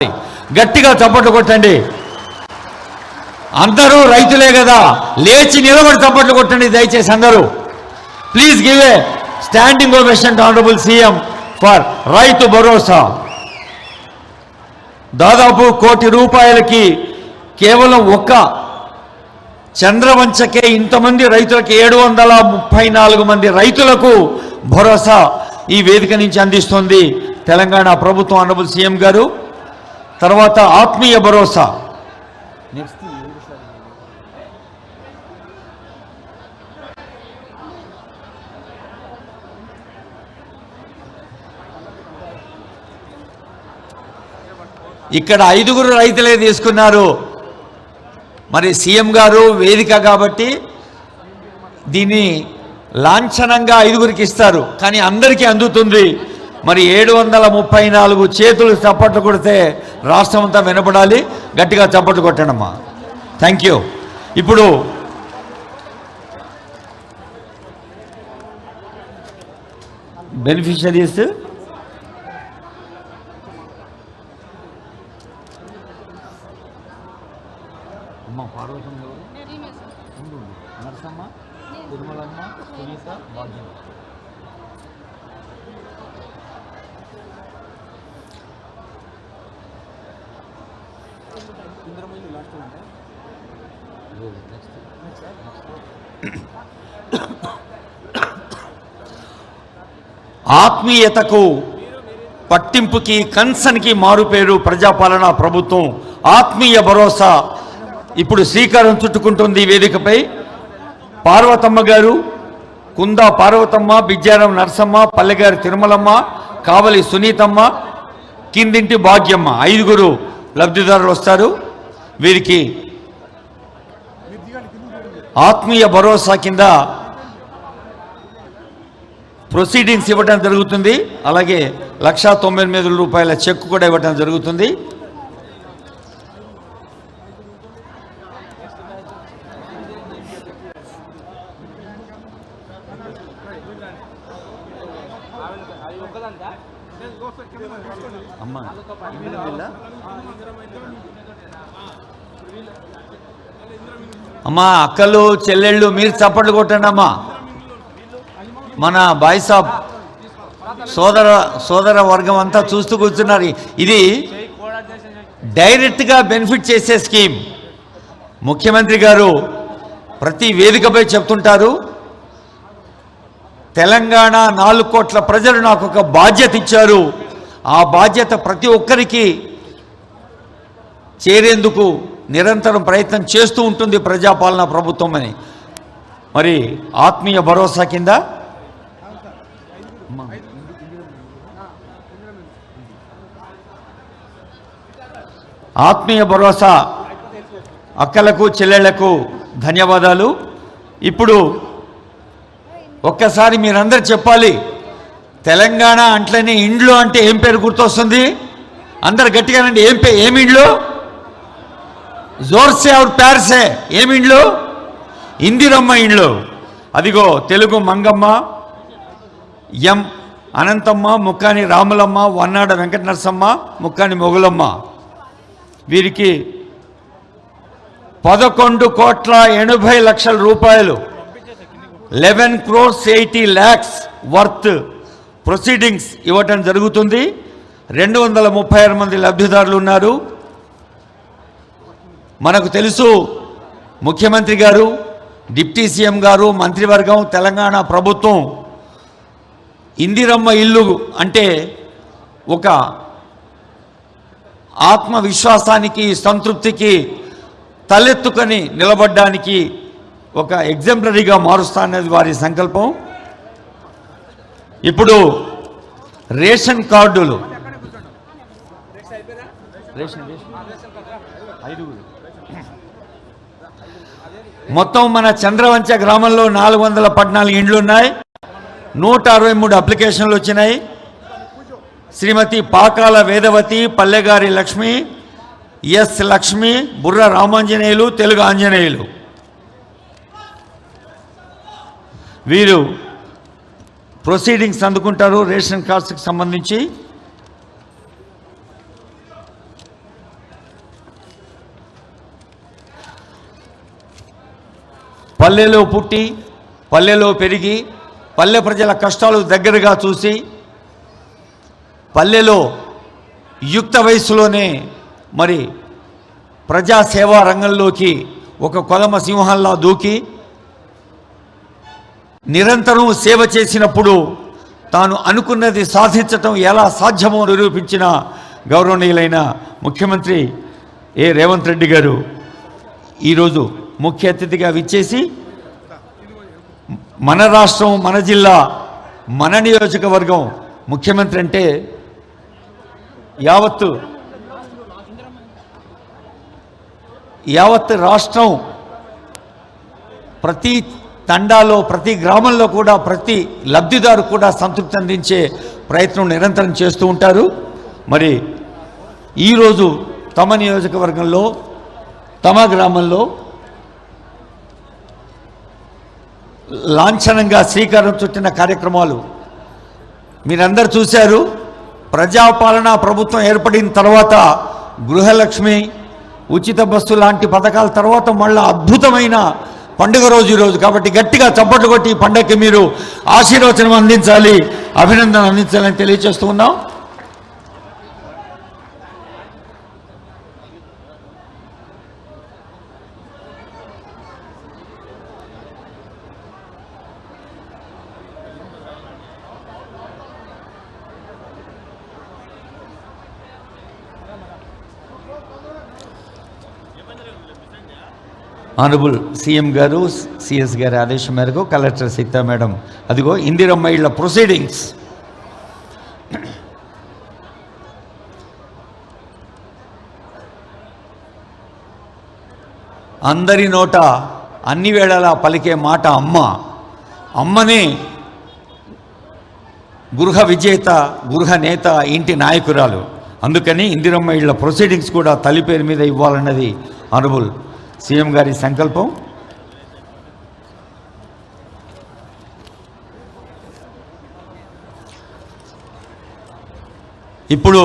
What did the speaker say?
గట్టిగా చప్పట్లు కొట్టండి. అందరూ రైతులే కదా, లేచి నిలబడి చప్పట్లు కొట్టండి దయచేసి అందరూ. Please give a standing ovation to honourable CM for Rythu Bharosa. దాదాపు ₹1,00,00,000 కేవలం ఒక్క చంద్రవంచకే ఇంతమంది రైతులకు 734 మంది రైతులకు భరోసా ఈ వేదిక నుంచి అందిస్తుంది తెలంగాణ ప్రభుత్వం, ఆనరబుల్ సీఎం గారు. తర్వాత ఆత్మీయ భరోసా. ఇక్కడ 5 రైతులే తీసుకున్నారు. మరి సీఎం గారు వేదిక కాబట్టి దీన్ని లాంఛనంగా 5 ఇస్తారు, కానీ అందరికీ అందుతుంది. మరి 734 చేతులు చప్పట్లు కొడితే రాష్ట్రం అంతా వినపడాలి. గట్టిగా చప్పట్లు కొట్టండమ్మా. Thank you. ఇప్పుడు బెనిఫిషరీస్ పార్వతమ్మ, నరసమ్మ, తిరుమలమ్మ, సునీత, భాగ్యం. ఆత్మీయతకు, పట్టింపుకి, కన్సర్న్కి మారుపేరు ప్రజాపాలన ప్రభుత్వం. ఆత్మీయ భరోసా ఇప్పుడు శ్రీకారం చుట్టుకుంటుంది ఈ వేదికపై. పార్వతమ్మ గారు, కుందా పార్వతమ్మ, బిజ్జారం నరసమ్మ, పల్లెగారి తిరుమలమ్మ, కావలి సునీతమ్మ, కిందింటి భాగ్యమ్మ 5 లబ్ధిదారులు వస్తారు. వీరికి ఆత్మీయ భరోసా కింద ప్రొసీడింగ్స్ ఇవ్వడం జరుగుతుంది. అలాగే ₹1,99,000 చెక్ కూడా ఇవ్వడం జరుగుతుంది. అమ్మా, అక్కలు, చెల్లెళ్ళు మీరు చప్పట్లు కొట్టండి అమ్మా. మన బాయ్సాబ్ సోదర వర్గం అంతా చూస్తూ కూర్చున్నారు. ఇది డైరెక్ట్గా బెనిఫిట్ చేసే స్కీమ్. ముఖ్యమంత్రి గారు ప్రతి వేదికపై చెప్తుంటారు, తెలంగాణ 4 కోట్ల ప్రజలు నాకు ఒక బాధ్యత ఇచ్చారు, ఆ బాధ్యత ప్రతి ఒక్కరికి చేరేందుకు నిరంతరం ప్రయత్నం చేస్తూ ఉంటుంది ప్రజాపాలన ప్రభుత్వం అని. మరి ఆత్మీయ భరోసా కింద అక్కలకు, చెల్లెళ్లకు ధన్యవాదాలు. ఇప్పుడు ఒక్కసారి మీరందరూ చెప్పాలి, తెలంగాణ అంట్లోనే ఇండ్లు అంటే ఏం పేరు గుర్తొస్తుంది? అందరు గట్టిగానండి. ఏమి ఇండ్లు? జోర్సే ఔర్ ప్యార్సే. ఏమి ఇండ్లు? ఇందిరమ్మ ఇండ్లు. అదిగో తెలుగు మంగమ్మ, ఎం అనంతమ్మ, ముక్కాని రాములమ్మ, వన్నాడ వెంకట నరసమ్మ, ముక్కాని మొగులమ్మ. వీరికి ₹11,80,00,000 ₹11,80,00,000 వర్త్ ప్రొసీడింగ్స్ ఇవ్వటం జరుగుతుంది. 236 మంది లబ్ధిదారులు ఉన్నారు. మనకు తెలుసు, ముఖ్యమంత్రి గారు, డిప్యూటీ సీఎం గారు, మంత్రివర్గం, తెలంగాణ ప్రభుత్వం ఇందిరమ్మ ఇల్లు అంటే ఒక ఆత్మవిశ్వాసానికి, సంతృప్తికి, తలెత్తుకొని నిలబడ్డానికి ఒక ఎగ్జాంపులరీగా మారుస్తాననేది వారి సంకల్పం. ఇప్పుడు రేషన్ కార్డులు, మొత్తం మన చంద్రవంచ గ్రామంలో 414 ఇండ్లు ఉన్నాయి. 163 అప్లికేషన్లు వచ్చినాయి. శ్రీమతి పాకాల వేదవతి, పల్లెగారి లక్ష్మి, ఎస్ లక్ష్మి, బుర్ర రామాంజనేయులు, తెలుగు ఆంజనేయులు వీరు ప్రొసీడింగ్స్ అందుకుంటారు రేషన్ కార్డ్స్కి సంబంధించి. పల్లెలో పుట్టి పల్లెలో పెరిగి పల్లె ప్రజల కష్టాలు దగ్గరగా చూసి పల్లెలో యుక్త వయసులోనే మరి ప్రజాసేవా రంగంలోకి ఒక కొలమ సింహంలా దూకి నిరంతరం సేవ చేసినప్పుడు తాను అనుకున్నది సాధించటం ఎలా సాధ్యమో నిరూపించిన గౌరవనీయులైన ముఖ్యమంత్రి రేవంత్ రెడ్డి గారు ఈరోజు ముఖ్య అతిథిగా విచ్చేసి మన రాష్ట్రం, మన జిల్లా, మన నియోజకవర్గం ముఖ్యమంత్రి అంటే యావత్ రాష్ట్రం ప్రతి తండాలో ప్రతి గ్రామంలో కూడా ప్రతి లబ్ధిదారు కూడా సంతృప్తి అందించే ప్రయత్నం నిరంతరం చేస్తూ ఉంటారు. మరి ఈరోజు తమ నియోజకవర్గంలో తమ గ్రామంలో లాంఛనంగా శ్రీకారం చుట్టిన కార్యక్రమాలు మీరందరూ చూశారు. ప్రజాపాలన ప్రభుత్వం ఏర్పడిన తర్వాత గృహలక్ష్మి, ఉచిత బస్సు లాంటి పథకాల తర్వాత మళ్ళీ అద్భుతమైన పండుగ రోజు ఈరోజు. కాబట్టి గట్టిగా చప్పట్లు కొట్టి ఈ పండుగకి మీరు ఆశీర్వచనం అందించాలి, అభినందన అందించాలని తెలియజేస్తూ ఉన్నాం. ఆనరబుల్ సీఎం గారు, సిఎస్ గారి ఆదేశం మేరకు కలెక్టర్ సీతా మేడం అదిగో ఇందిరమ్మ ఇళ్ల ప్రొసీడింగ్స్ అందరి నోట అన్ని వేళలా పలికే మాట అమ్మ. అమ్మనే గృహ విజేత, గృహ నేత, ఇంటి నాయకురాలు. అందుకని ఇందిరమ్మ ఇళ్ల ప్రొసీడింగ్స్ కూడా తల్లి పేరు మీద ఇవ్వాలన్నది ఆనరబుల్ సీఎం గారి సంకల్పం. ఇప్పుడు